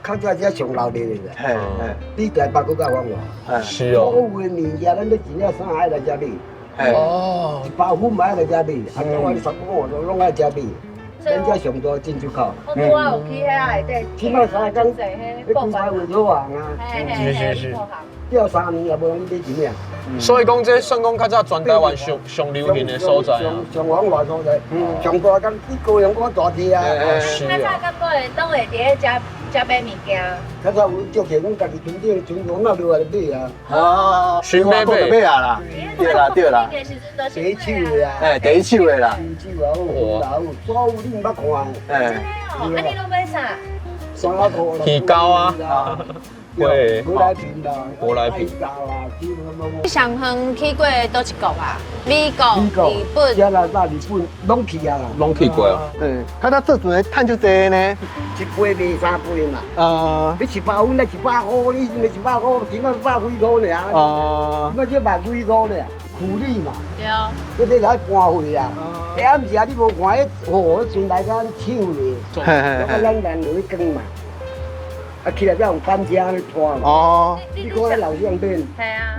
较早只上闹热的啦，嘿，比台北更较繁华。是哦，所有的物件，咱都钱了3海来遮买，嘿，哦，一包粉嘛来遮买，啊，台湾三股都拢爱遮买，咱遮上多进出口。我拄我有去遐内底，起码3工，迄你公司为做行啊，是钓3年也无容易买钱啊。所以讲这算讲较早全台湾上流行的所在啊。上往外所在，上大工比高雄港大地啊。是较早啊，感觉会拢会伫遐食买物件。较早有钓起，阮家己船顶船头那落来买啊，哦，寻买买买啊啦，对啦对啦，的时阵都第一手的啊，哎，第一手的啦，第一手啊，有老有，所有你毋捌看的，哎，哦，啊你拢买啥？三块啦，鱼膏啊，会过来片啦，过来片啦，基本上你上远去过倒一国啊？美国、日本。加拿大、日本拢去啊啦，拢去过啊。对，看他这阵的赚就多呢，一杯卖3杯嘛。你100分，那100块，你现在100块，起码100几块尔。那这100几块尔，苦力嘛。对哦。你得来搬回啊。下暗时啊，你无看迄河船来甲抢哩，咱人落去耕嘛。啊，起来才用板车去拖嘛。哦，你看迄老乡边，系啊。